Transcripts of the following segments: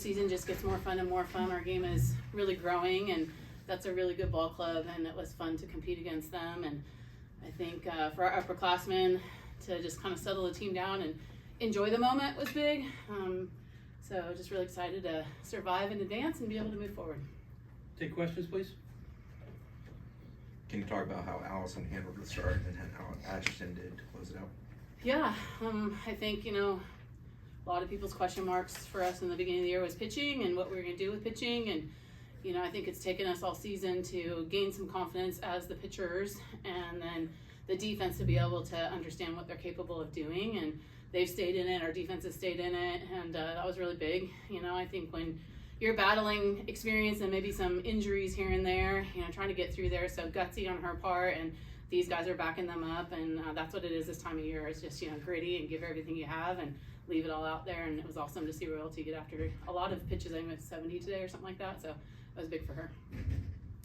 Season just gets more fun and more fun. Our game is really growing, and that's a really good ball club, and it was fun to compete against them. And I think for our upperclassmen to just kind of settle the team down and enjoy the moment was big. So just really excited to survive and advance and be able to move forward. Take questions, please. Can you talk about how Allison handled the start and how Ashton did to close it out? Yeah, I think, a lot of people's question marks for us in the beginning of the year was pitching and what we were going to do with pitching. And, I think it's taken us all season to gain some confidence as the pitchers, and then the defense to be able to understand what they're capable of doing. And they've stayed in it, our defense has stayed in it, and that was really big. I think when you're battling experience and maybe some injuries here and there, trying to get through there, so gutsy on her part, and these guys are backing them up, and that's what it is this time of year. It's just, gritty and give everything you have and leave it all out there. And it was awesome to see Royalty get after a lot of pitches. I think it was 70 today or something like that, so that was big for her.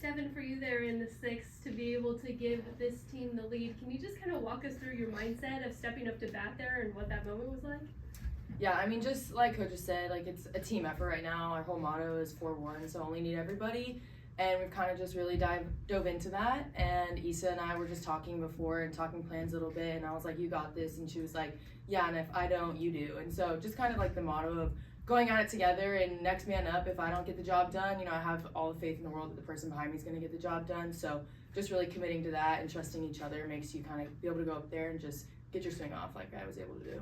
Devyn, for you there in the sixth, to be able to give this team the lead, can you just kind of walk us through your mindset of stepping up to bat there and what that moment was like? Yeah, just like Coach just said, it's a team effort right now. Our whole motto is 4-1, so only need everybody. And we've kind of just really dove into that. And Issa and I were just talking before and talking plans a little bit. And I was like, you got this. And she was like, yeah, and if I don't, you do. And so just kind of the motto of going at it together and next man up. If I don't get the job done, I have all the faith in the world that the person behind me is going to get the job done. So just really committing to that and trusting each other makes you kind of be able to go up there and just get your swing off like I was able to do.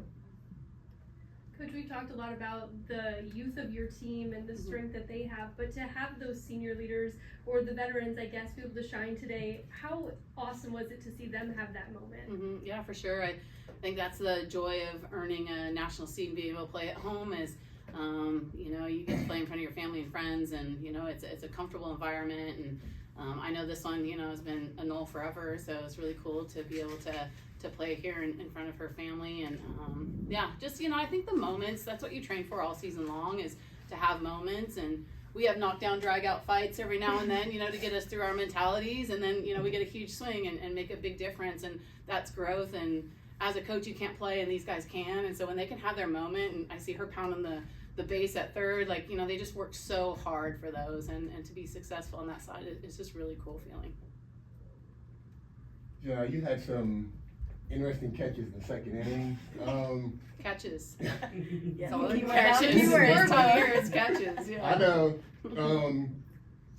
Coach, we talked a lot about the youth of your team and the strength that they have, but to have those senior leaders or the veterans, I guess, be able to shine today, how awesome was it to see them have that moment? Yeah, for sure. I think that's the joy of earning a national seed and being able to play at home is, you get to play in front of your family and friends, and, it's a comfortable environment. And I know this one, has been a Knoll forever, so it's really cool to be able to play here in front of her family. And I think the moments, that's what you train for all season long, is to have moments. And we have knockdown, drag out fights every now and then, to get us through our mentalities. And then, we get a huge swing and make a big difference. And that's growth. And as a coach, you can't play, and these guys can. And so when they can have their moment, and I see her pounding the base at third, they just work so hard for those. And to be successful on that side, it's just really cool feeling. Yeah, you had some interesting catches in the second inning. Catches. Yeah. So Catches. Catches. Yeah. I know.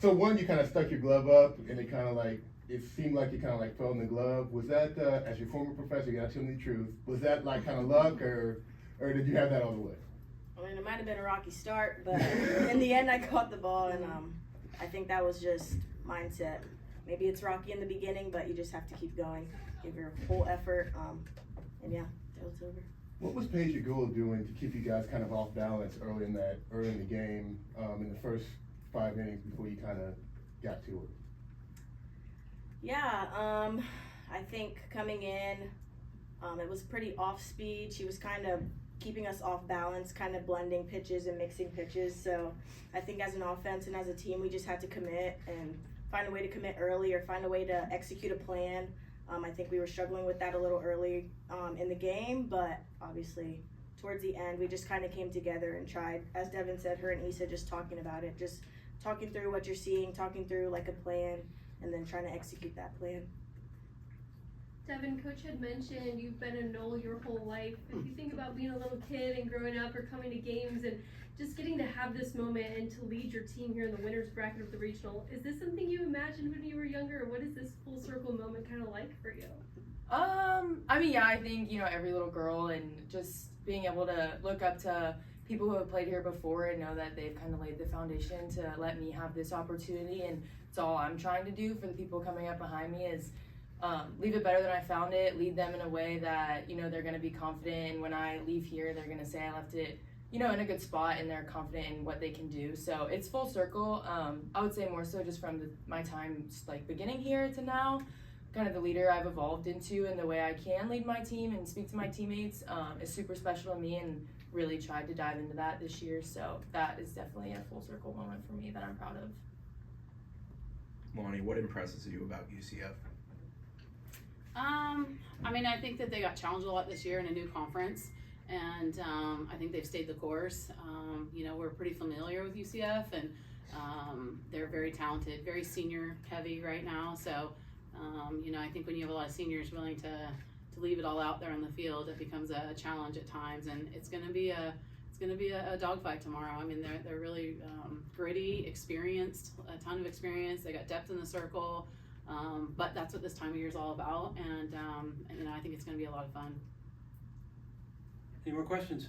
So one, you kind of stuck your glove up, and it kind of it seemed like you kind of fell in the glove. Was that, as your former professor, you got to tell me the truth, was that kind of luck, or did you have that all the way? I mean, it might have been a rocky start, but in the end I caught the ball, and I think that was just mindset. Maybe it's rocky in the beginning, but you just have to keep going, give your full effort, and yeah, till it's over. What was Paige Gould doing to keep you guys kind of off balance early in the game, in the first 5 innings before you kind of got to it? Yeah, I think coming in, it was pretty off speed. She was kind of keeping us off balance, kind of blending pitches and mixing pitches. So I think as an offense and as a team, we just had to commit and find a way to commit early or find a way to execute a plan. I think we were struggling with that a little early in the game, but obviously towards the end, we just kind of came together and tried, as Devyn said, her and Issa just talking about it, just talking through what you're seeing, talking through a plan, and then trying to execute that plan. Devyn, Coach had mentioned you've been a Knoll your whole life. If you think about being a little kid and growing up or coming to games and just getting to have this moment and to lead your team here in the winner's bracket of the regional, is this something you imagined when you were younger, or what is this full circle moment kind of like for you? I think, every little girl, and just being able to look up to people who have played here before and know that they've kind of laid the foundation to let me have this opportunity. And it's all I'm trying to do for the people coming up behind me is leave it better than I found it, lead them in a way that, they're going to be confident. And when I leave here, they're going to say I left it, in a good spot, and they're confident in what they can do. So it's full circle. I would say more so just from my time, beginning here to now, kind of the leader I've evolved into, and the way I can lead my team and speak to my teammates is super special to me, and really tried to dive into that this year. So that is definitely a full circle moment for me that I'm proud of. Lonni, what impresses you about UCF? I think that they got challenged a lot this year in a new conference. and I think they've stayed the course. You know, we're pretty familiar with UCF, and they're very talented, very senior heavy right now. So, you know, I think when you have a lot of seniors willing to leave it all out there on the field, it becomes a challenge at times, and it's going to be a dogfight tomorrow. I mean, they're really gritty, experienced, a ton of experience. They got depth in the circle, but that's what this time of year is all about, and you know, I think it's going to be a lot of fun. Any more questions?